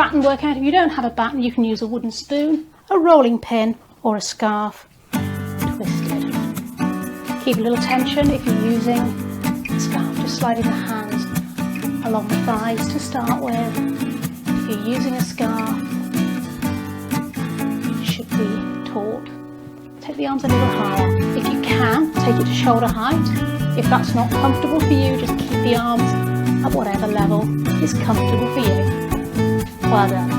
batten workout. If you don't have a batten, you can use a wooden spoon, a rolling pin or a scarf twisted. Keep a little tension if you're using a scarf, just sliding the hands along the thighs to start with. If you're using a scarf, it should be taut. Take the arms a little higher. If you can, take it to shoulder height. If that's not comfortable for you, just keep the arms at whatever level is comfortable for you. Well done.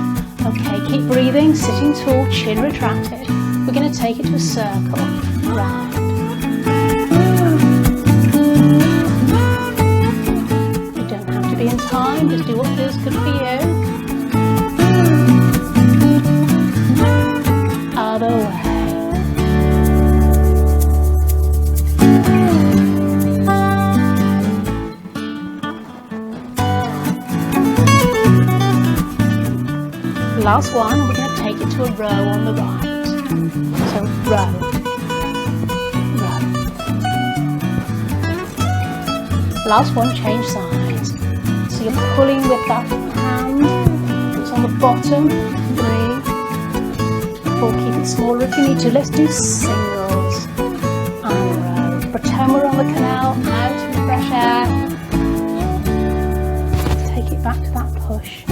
Okay, keep breathing, sitting tall, chin retracted. We're going to take it to a circle, round. You don't have to be in time, just do what feels good for you. Other way. Last one, we're going to take it to a row on the right. So row, row. Last one, change sides. So you're pulling with that hand. It's on the bottom. 3, 4. Keep it smaller if you need to. Let's do singles and row. Pretend we're on the canal, out in the fresh air. Take it back to that push.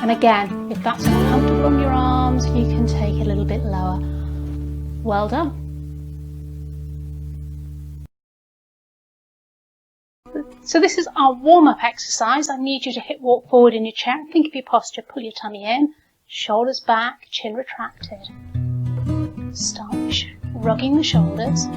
And again, if that's not comfortable on your arms, you can take it a little bit lower. Well done. So this is our warm-up exercise. I need you to hip walk forward in your chair. Think of your posture. Pull your tummy in, shoulders back, chin retracted. Start rugging the shoulders.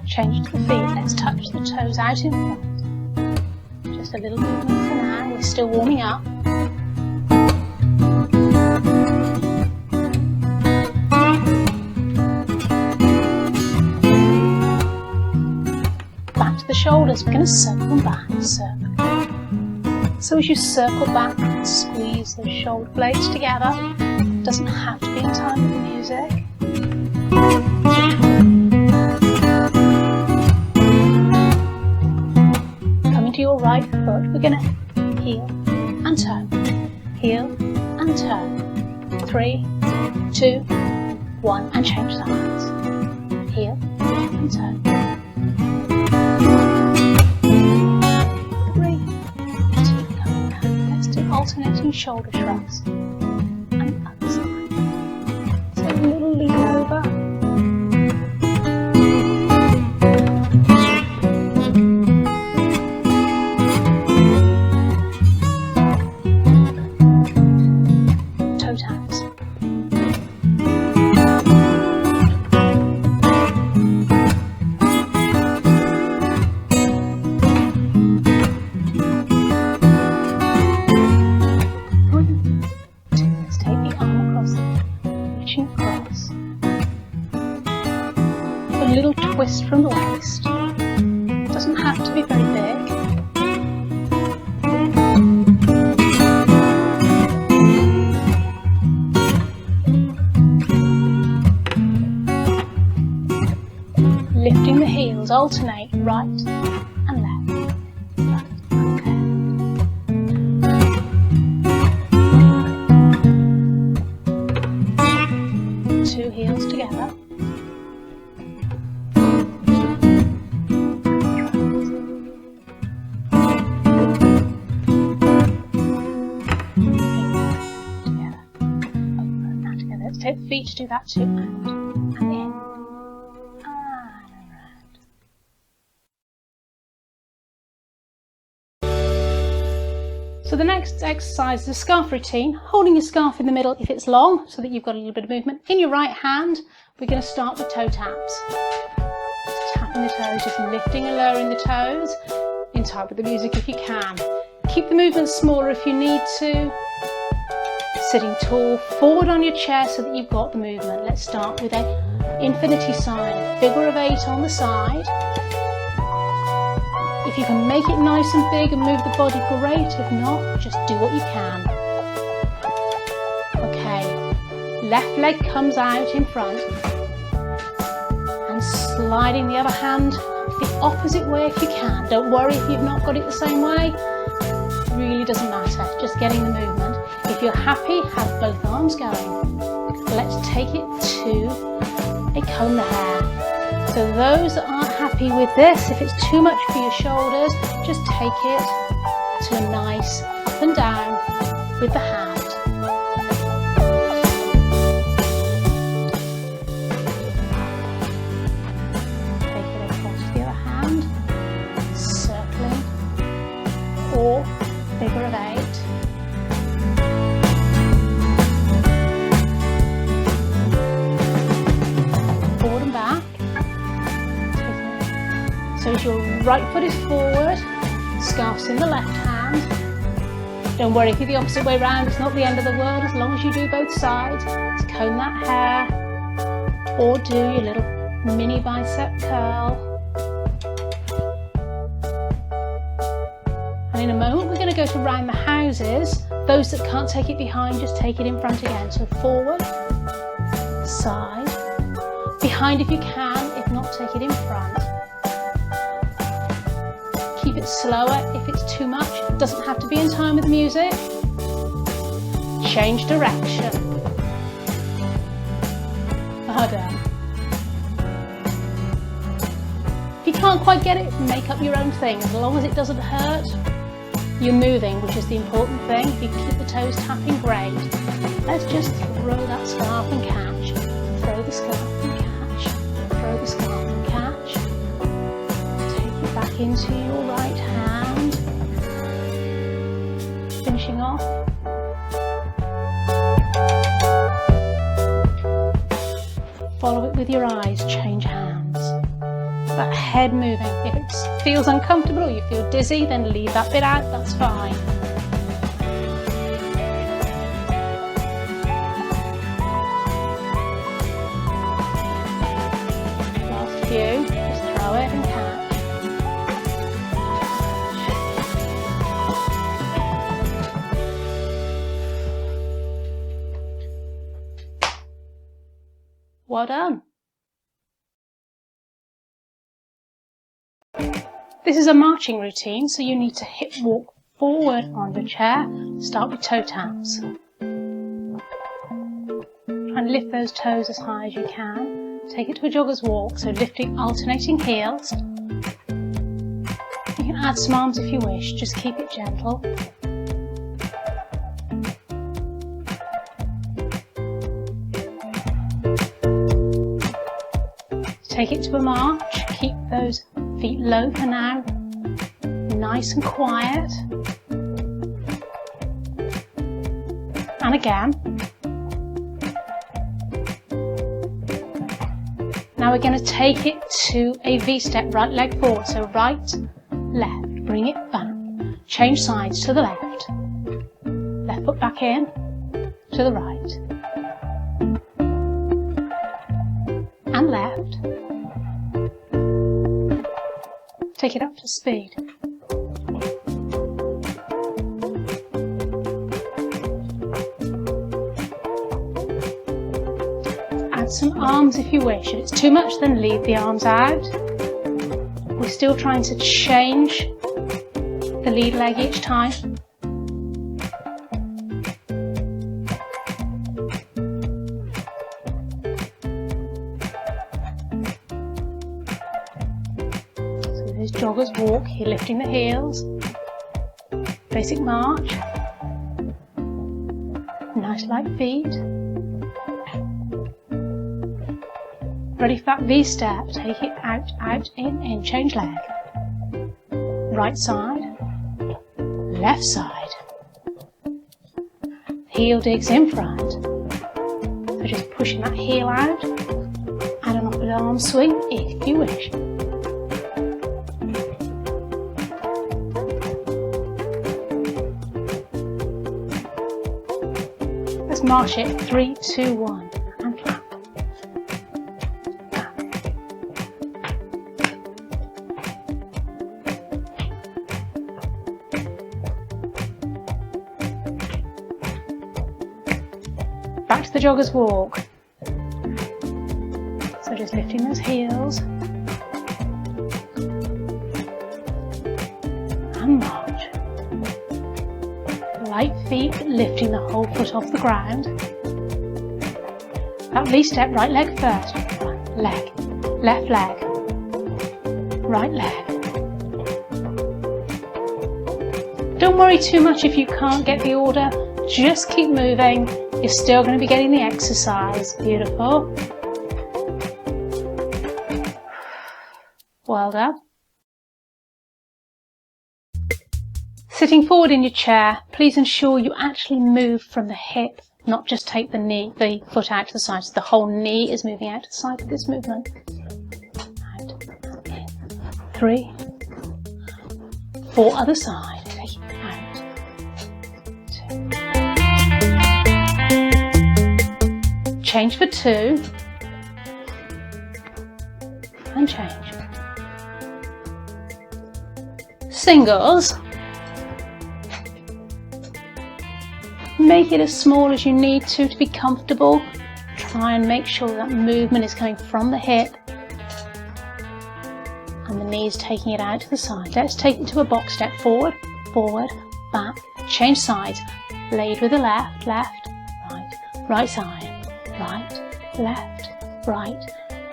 Change to the feet, let's touch the toes out in front. Just a little movement for now, we're still warming up. Back to the shoulders, we're going to circle them back, circle. So as you circle back, squeeze those shoulder blades together. It doesn't have to be in time with the music. To your right foot, we're going to heel and turn, heel and turn. 3, 2, 1, and change sides. Heel and turn. 3, 2, come down. Let's do alternating shoulder shrugs. And the other side. So a little lean over. Twist from the waist. Doesn't have to be very big. Lifting the heels, alternate right and left. Okay. 2 heels together. Take the feet to do that too, and in, and around. So the next exercise is a scarf routine, holding your scarf in the middle if it's long, so that you've got a little bit of movement. In your right hand, we're going to start with toe taps. Just tapping the toes, just lifting and lowering the toes, in time with the music if you can. Keep the movement smaller if you need to. Sitting tall, forward on your chair so that you've got the movement. Let's start with an infinity sign, a figure of 8 on the side. If you can make it nice and big and move the body, great. If not, just do what you can. Okay, Left leg comes out in front. And sliding the other hand the opposite way if you can. Don't worry if you've not got it the same way. It really doesn't matter, just getting the movement. If you're happy, have both arms going. Let's take it to a comb the hair. So those that aren't happy with this, if it's too much for your shoulders, just take it to a nice up and down with the hand. Take it across the other hand, circling, or figure of 8. Forward and back. So as your right foot is forward, scarf's in the left hand. Don't worry if you're the opposite way round, it's not the end of the world as long as you do both sides. Let's comb that hair or do your little mini bicep curl. And in a moment we're going to go to round the houses. Those that can't take it behind, just take it in front again. So forward, side, behind if you can, if not take it in front. Keep it slower if it's too much. It doesn't have to be in time with the music. Change direction. Harder. If you can't quite get it, make up your own thing. As long as it doesn't hurt, you're moving, which is the important thing. If you keep the toes tapping, great. Let's just throw that scarf and catch. Throw the scarf and catch. Throw the scarf and catch. Take it back into your right hand. Finishing off. Follow it with your eyes, change hands. That head moving. If it feels uncomfortable or you feel dizzy, then leave that bit out, that's fine. Last few, just throw it and catch. Well done. This is a marching routine, so you need to hip walk forward on your chair. Start with toe taps. And lift those toes as high as you can. Take it to a jogger's walk, so lifting alternating heels. You can add some arms if you wish, just keep it gentle. Take it to a march, keep those feet low for now, nice and quiet. And again. Now we're going to take it to a V-step, right leg forward, so right, left, bring it back, change sides to the left, left foot back in, to the right, and left. Take it up to speed. Add some arms if you wish. If it's too much, then leave the arms out. We're still trying to change the lead leg each time. Joggers walk, you're lifting the heels, basic march, nice light feet, ready for that V-step, take it out, out, in, change leg, right side, left side, heel digs in front, so just pushing that heel out, and an upper arm swing if you wish. March it, 3, 2, 1, and clap. Back to the jogger's walk. So just lifting those heels and march. Light feet lifting the whole foot off the ground. That V step, right leg first. Leg, left leg, right leg. Don't worry too much if you can't get the order. Just keep moving. You're still going to be getting the exercise. Beautiful. Well done. Sitting forward in your chair, please ensure you actually move from the hip, not just take the foot out to the side. So the whole knee is moving out to the side with this movement. Out, in. 3, 4, other side. Take it out. 2. Change for 2. And change. Singles. Make it as small as you need to be comfortable. Try and make sure that movement is coming from the hip and the knees taking it out to the side. Let's take it to a box step. Forward, forward, back, change sides. Lead with the left, left, right, right side, right, left, right,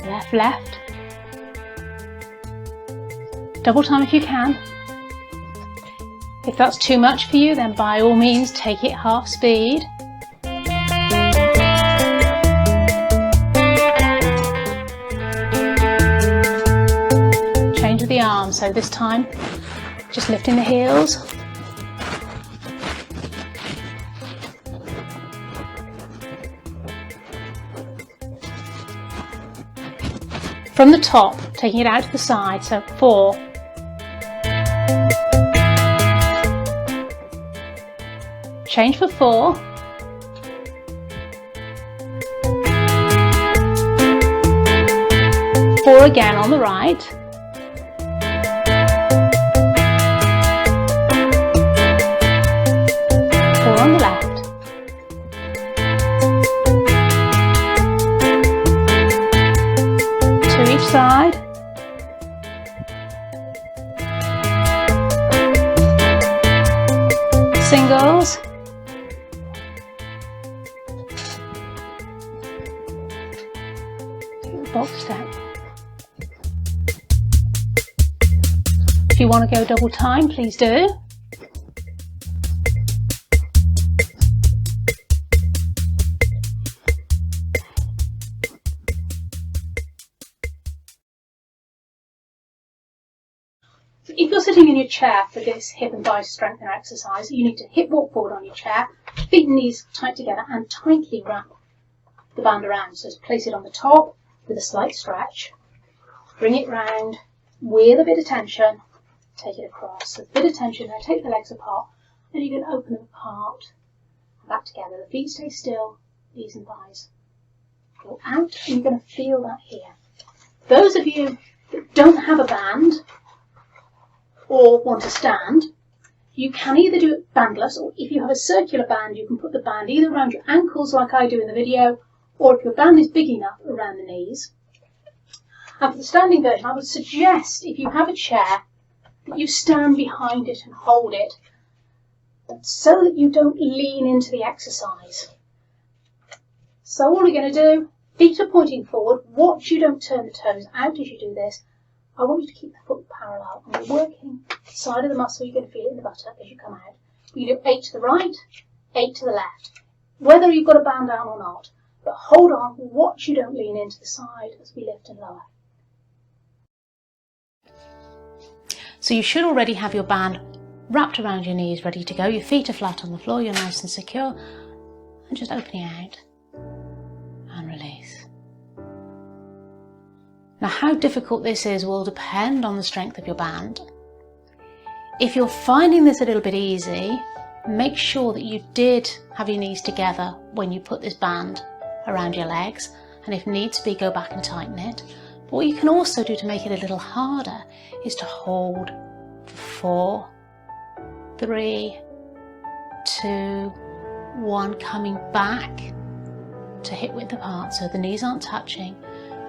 left, left. Double time if you can. If that's too much for you, then by all means take it half speed. Change with the arms, so this time just lifting the heels. From the top, taking it out to the side, so 4. Change for 4. 4 again on the right. 4 on the left. 2 each side. Singles. Box step. If you want to go double time, please do. So if you're sitting in your chair for this hip and thigh strengthener exercise, you need to hip walk forward on your chair, feet and knees tight together, and tightly wrap the band around. So place it on the top with a slight stretch, bring it round with a bit of tension, take it across. So a bit of tension, then take the legs apart, and you can open them apart and back together. The feet stay still, knees and thighs go out, and you're going to feel that here. Those of you that don't have a band or want to stand, you can either do it bandless, or if you have a circular band, you can put the band either around your ankles like I do in the video, or if your band is big enough, around the knees. And for the standing version, I would suggest, if you have a chair, that you stand behind it and hold it so that you don't lean into the exercise. So all we're going to do, feet are pointing forward, watch you don't turn the toes out as you do this. I want you to keep the foot parallel, and we're working the side of the muscle. You're going to feel it in the buttock as you come out. You do 8 to the right, 8 to the left, whether you've got a band down or not. But hold on, watch you don't lean into the side as we lift and lower. So you should already have your band wrapped around your knees, ready to go. Your feet are flat on the floor, you're nice and secure. And just opening out and release. Now how difficult this is will depend on the strength of your band. If you're finding this a little bit easy, make sure that you did have your knees together when you put this band around your legs, and if needs be, go back and tighten it. But what you can also do to make it a little harder is to hold for 4, 3, 2, 1, coming back to hip width apart so the knees aren't touching.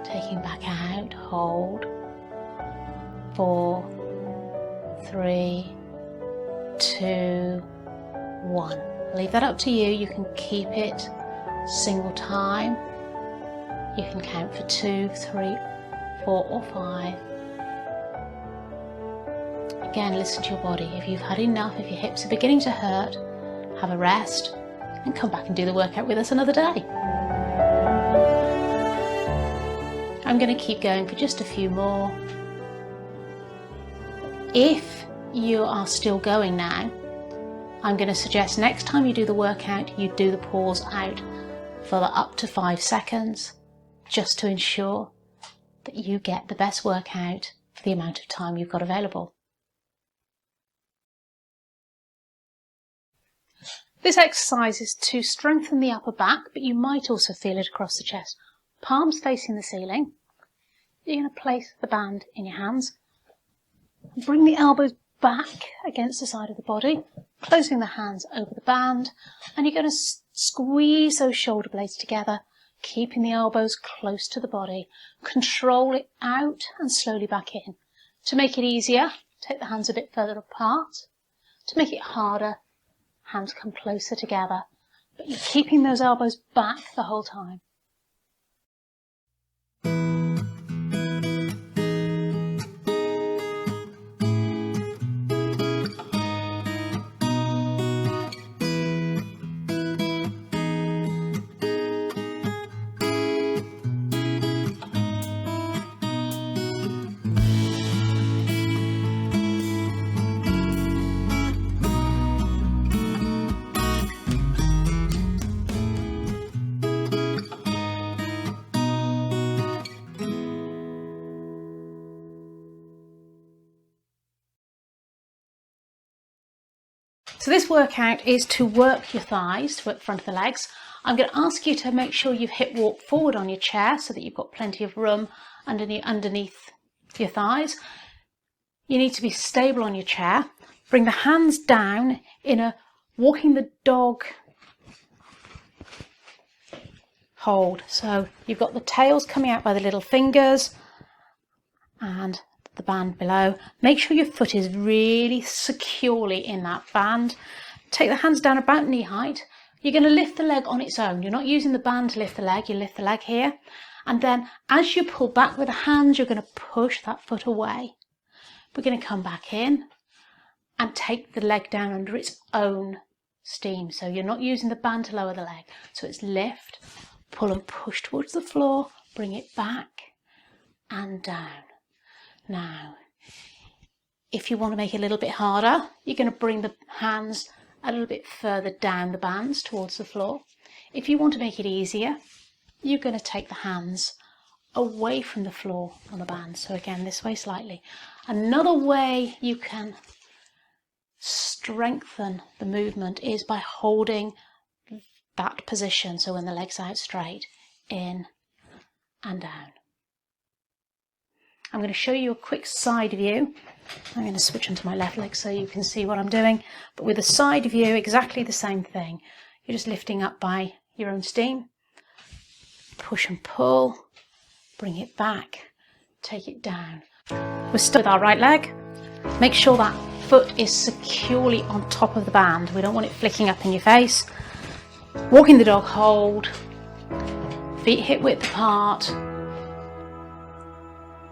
Taking back out, hold. 4, 3, 2, 1. Leave that up to you. You can keep it single time. You can count for 2, 3, 4 or 5. Again, listen to your body. If you've had enough, if your hips are beginning to hurt, have a rest and come back and do the workout with us another day. I'm going to keep going for just a few more. If you are still going now, I'm going to suggest next time you do the workout, you do the pause out for up to 5 seconds, just to ensure that you get the best workout for the amount of time you've got available. This exercise is to strengthen the upper back, but you might also feel it across the chest. Palms facing the ceiling. You're going to place the band in your hands. Bring the elbows back against the side of the body, closing the hands over the band, and you're going to squeeze those shoulder blades together, keeping the elbows close to the body. Control it out and slowly back in. To make it easier, take the hands a bit further apart. To make it harder, hands come closer together, but you're keeping those elbows back the whole time. So this workout is to work your thighs, to work the front of the legs. I'm going to ask you to make sure you've hip walked forward on your chair so that you've got plenty of room underneath your thighs. You need to be stable on your chair. Bring the hands down in a walking the dog hold. So you've got the tails coming out by the little fingers and the band below. Make sure your foot is really securely in that band. Take the hands down about knee height. You're going to lift the leg on its own. You're not using the band to lift the leg. You lift the leg here. And then as you pull back with the hands, you're going to push that foot away. We're going to come back in and take the leg down under its own steam. So you're not using the band to lower the leg. So it's lift, pull and push towards the floor, bring it back and down. Now, if you want to make it a little bit harder, you're going to bring the hands a little bit further down the bands towards the floor. If you want to make it easier, you're going to take the hands away from the floor on the band. So again, this way slightly. Another way you can strengthen the movement is by holding that position. So when the leg's out straight, in and down. I'm going to show you a quick side view. I'm going to switch onto my left leg so you can see what I'm doing. But with a side view, exactly the same thing. You're just lifting up by your own steam. Push and pull. Bring it back. Take it down. We're still with our right leg. Make sure that foot is securely on top of the band. We don't want it flicking up in your face. Walking the dog hold. Feet hip width apart.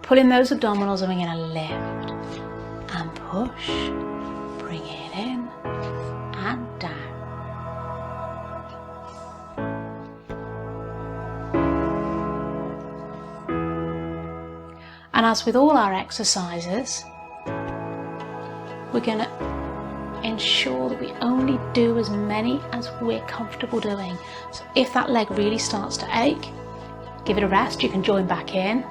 Pull in those abdominals and we're going to lift and push, bring it in and down. And as with all our exercises, we're going to ensure that we only do as many as we're comfortable doing. So if that leg really starts to ache, give it a rest. You can join back in.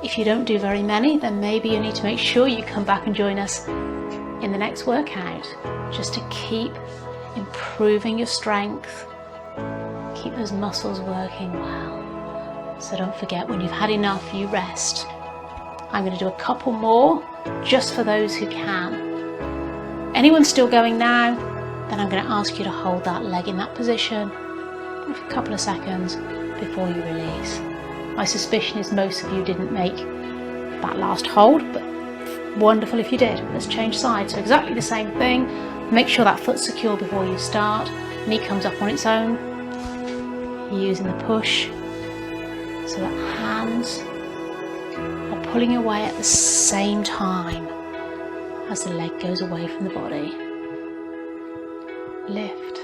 If you don't do very many, then maybe you need to make sure you come back and join us in the next workout, just to keep improving your strength, keep those muscles working well. So don't forget, when you've had enough, you rest. I'm going to do a couple more just for those who can. Anyone still going now? Then I'm going to ask you to hold that leg in that position for a couple of seconds before you release. My suspicion is most of you didn't make that last hold, but wonderful if you did. Let's change sides. So exactly the same thing. Make sure that foot's secure before you start. Knee comes up on its own. You're using the push so that hands are pulling away at the same time as the leg goes away from the body. Lift,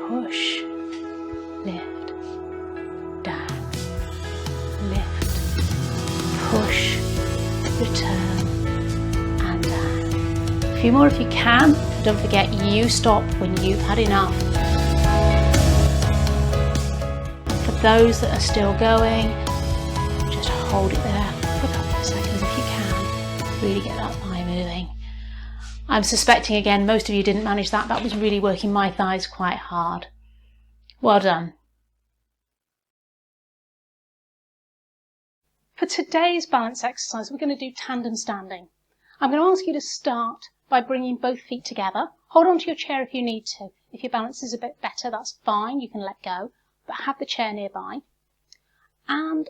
push, lift, down, lift, push, return and down. A few more if you can. Don't forget, you stop when you've had enough. And for those that are still going, just hold it there for a couple of seconds if you can. Really get that thigh moving. I'm suspecting again most of you didn't manage that. That was really working my thighs quite hard. Well done. For today's balance exercise, we're going to do tandem standing. I'm going to ask you to start by bringing both feet together. Hold on to your chair if you need to. If your balance is a bit better, that's fine, you can let go, but have the chair nearby. And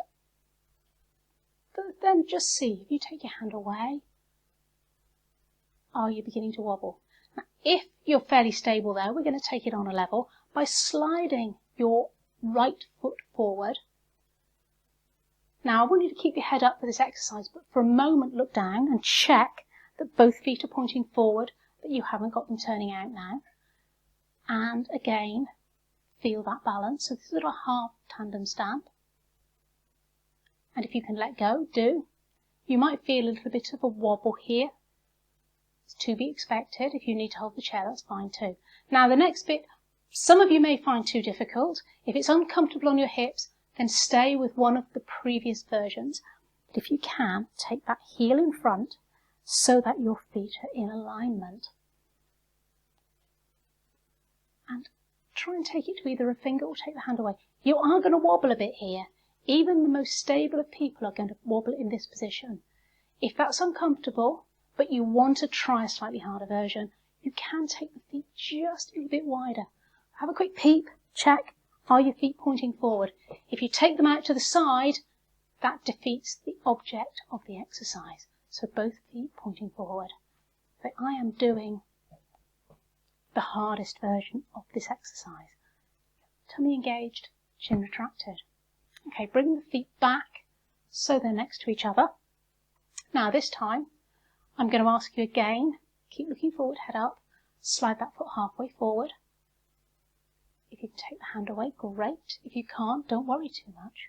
then just see, if you take your hand away, are you beginning to wobble? Now, if you're fairly stable there, we're going to take it on a level by sliding your right foot forward. Now, I want you to keep your head up for this exercise, but for a moment look down and check that both feet are pointing forward, that you haven't got them turning out now. And again, feel that balance. So this is a half tandem stand. And if you can let go, do. You might feel a little bit of a wobble here. It's to be expected. If you need to hold the chair, that's fine too. Now the next bit, some of you may find too difficult. If it's uncomfortable on your hips, then stay with one of the previous versions. But if you can, take that heel in front so that your feet are in alignment. And try and take it to either a finger or take the hand away. You are going to wobble a bit here. Even the most stable of people are going to wobble in this position. If that's uncomfortable, but you want to try a slightly harder version, you can take the feet just a little bit wider. Have a quick peep, check, are your feet pointing forward? If you take them out to the side, that defeats the object of the exercise. So both feet pointing forward. So I am doing the hardest version of this exercise. Tummy engaged, chin retracted. Okay, bring the feet back so they're next to each other. Now this time, I'm going to ask you again, keep looking forward, head up, slide that foot halfway forward. If you can take the hand away, great. If you can't, don't worry too much.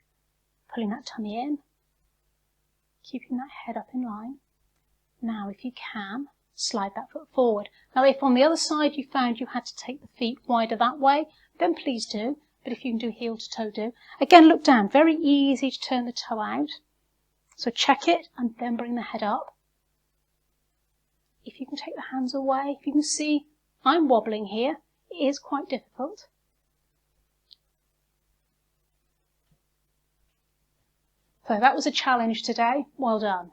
Pulling that tummy in, keeping that head up in line. Now if you can, slide that foot forward. Now if on the other side you found you had to take the feet wider that way, then please do. But if you can do heel to toe, do. Again, look down. Very easy to turn the toe out. So check it and then bring the head up. If you can take the hands away, if you can see I'm wobbling here, it is quite difficult. So that was a challenge today. Well done.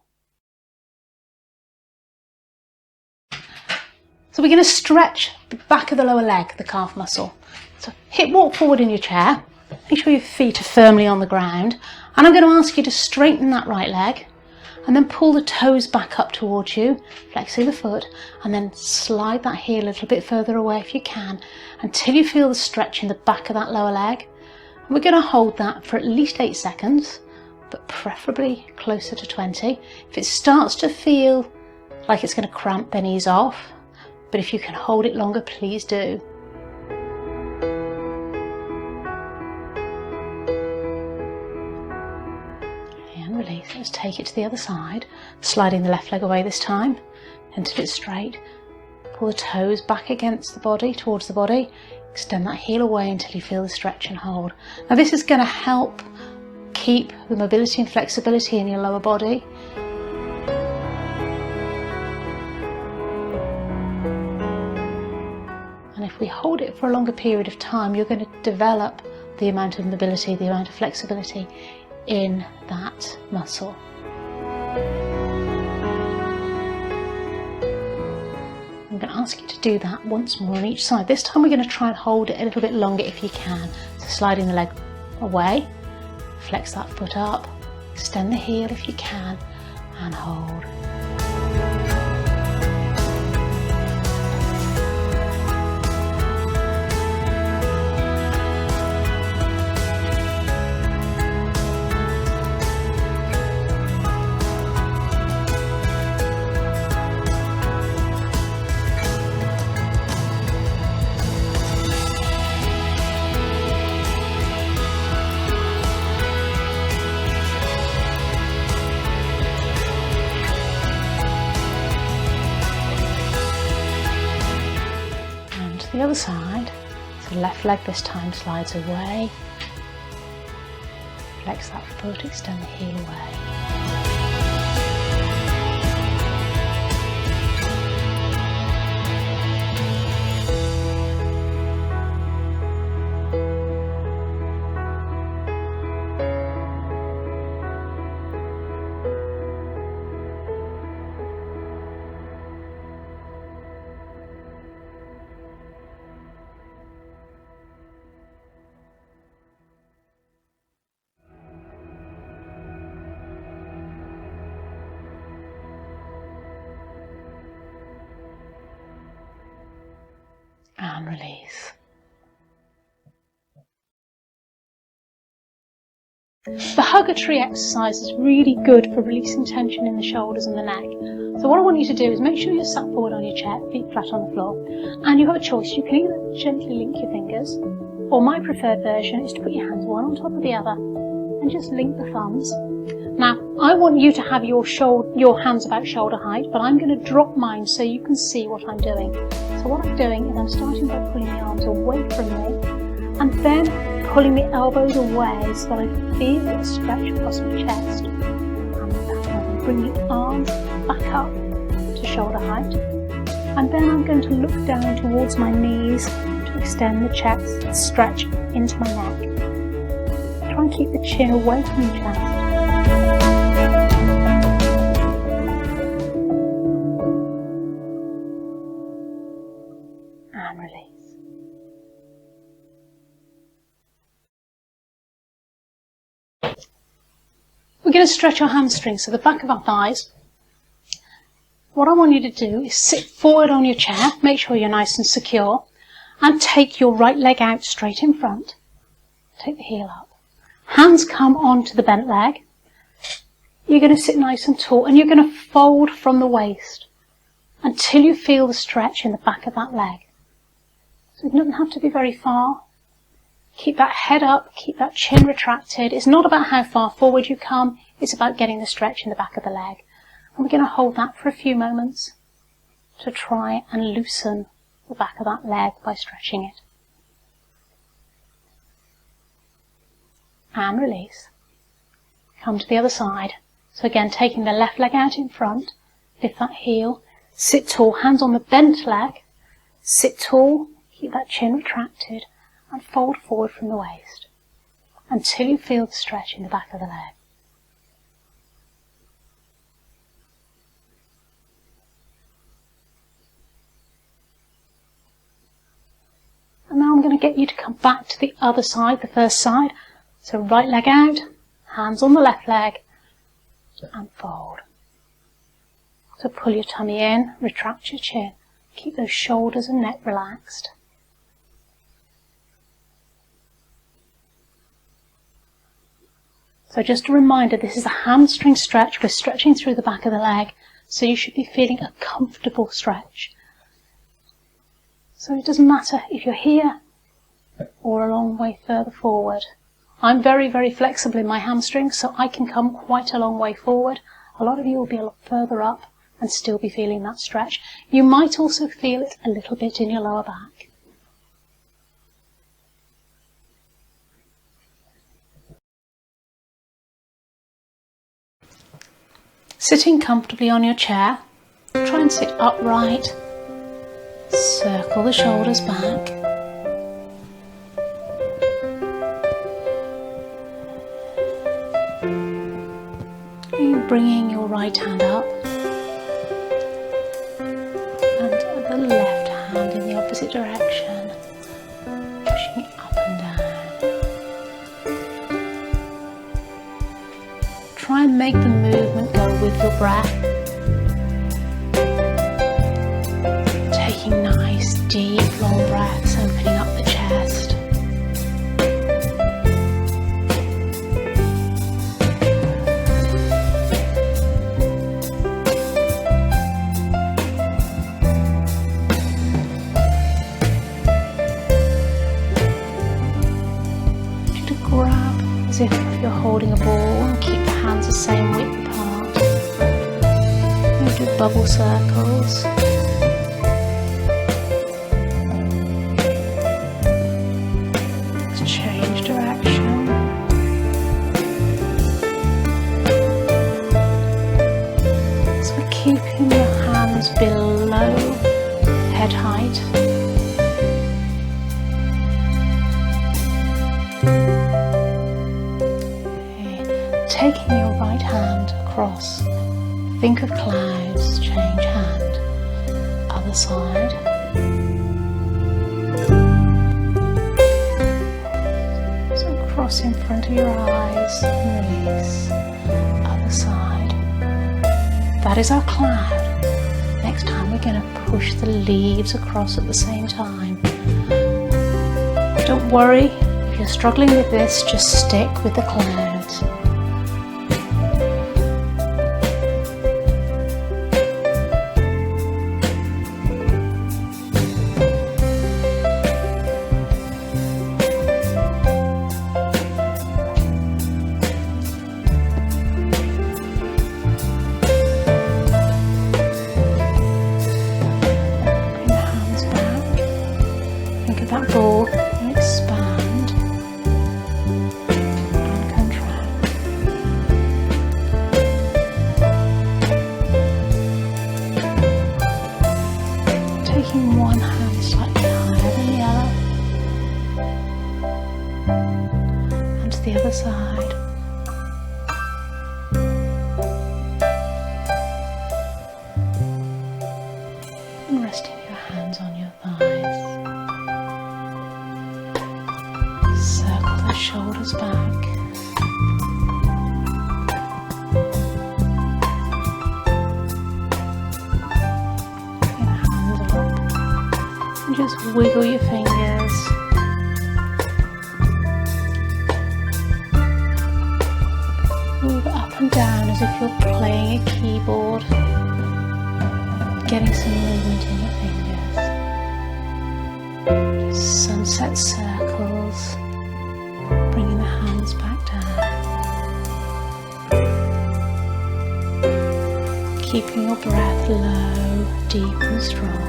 So we're going to stretch the back of the lower leg, the calf muscle. So hip walk forward in your chair. Make sure your feet are firmly on the ground. And I'm going to ask you to straighten that right leg and then pull the toes back up towards you, flexing the foot, and then slide that heel a little bit further away if you can until you feel the stretch in the back of that lower leg. And we're going to hold that for at least 8 seconds, but preferably closer to 20. If it starts to feel like it's going to cramp, then ease off. But if you can hold it longer, please do. And release. Let's take it to the other side, sliding the left leg away this time until it's straight. Pull the toes back against the body, towards the body. Extend that heel away until you feel the stretch and hold. Now this is going to help keep the mobility and flexibility in your lower body. And if we hold it for a longer period of time, you're going to develop the amount of mobility, the amount of flexibility in that muscle. And going to ask you to do that once more on each side. This time we're going to try and hold it a little bit longer if you can. So sliding the leg away, flex that foot up, extend the heel if you can, and hold. The other side, so left leg this time slides away, flex that foot, extend the heel away. And release. The hugger tree exercise is really good for releasing tension in the shoulders and the neck. So what I want you to do is make sure you're sat forward on your chair, feet flat on the floor, and you have a choice. You can either gently link your fingers, or my preferred version is to put your hands one on top of the other and just link the thumbs. Now, I want you to have your hands about shoulder height, but I'm going to drop mine so you can see what I'm doing. So what I'm doing is I'm starting by pulling the arms away from me, and then pulling the elbows away so that I feel a stretch across my chest. And then I'm bringing the arms back up to shoulder height, and then I'm going to look down towards my knees to extend the chest, stretch into my neck. Try and keep the chin away from your chest. And release. We're going to stretch our hamstrings, so the back of our thighs. What I want you to do is sit forward on your chair, make sure you're nice and secure, and take your right leg out straight in front. Take the heel up. Hands come onto the bent leg. You're going to sit nice and tall, and you're going to fold from the waist until you feel the stretch in the back of that leg. So it doesn't have to be very far. Keep that head up, keep that chin retracted. It's not about how far forward you come, it's about getting the stretch in the back of the leg. And we're going to hold that for a few moments to try and loosen the back of that leg by stretching it. And release. Come to the other side. So again, taking the left leg out in front, lift that heel, sit tall, hands on the bent leg, sit tall, keep that chin retracted, and fold forward from the waist until you feel the stretch in the back of the leg. And now I'm going to get you to come back to the other side, the first side. So right leg out, hands on the left leg, and fold. So pull your tummy in, retract your chin, keep those shoulders and neck relaxed. So just a reminder, this is a hamstring stretch. We're stretching through the back of the leg, so you should be feeling a comfortable stretch. So it doesn't matter if you're here or a long way further forward. I'm very, very flexible in my hamstrings, so I can come quite a long way forward. A lot of you will be a lot further up and still be feeling that stretch. You might also feel it a little bit in your lower back. Sitting comfortably on your chair, try and sit upright, circle the shoulders back. And bringing your right hand up and at the direction, pushing it up and down. Try and make the movement go with your breath. Taking nice, deep, long breaths, opening up the chest. Grab as if you're holding a ball and keep the hands the same width apart. You do bubble circles. Let's change direction. So keeping your hands below head height. Taking your right hand across, think of clouds, change hand, other side. So cross in front of your eyes and release, other side. That is our cloud. Next time we're going to push the leaves across at the same time. Don't worry, if you're struggling with this, just stick with the clouds. That ball and expand and contract. Taking one hand slightly higher than the other and to the other side. And resting your hands on your thighs. Circle the shoulders back. Bring the hands up and just wiggle your fingers. Move up and down as if you're playing a keyboard. Getting some movement in your fingers. Just sunset circles. Bringing the hands back down. Keeping your breath low, deep and strong.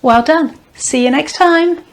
Well done. See you next time.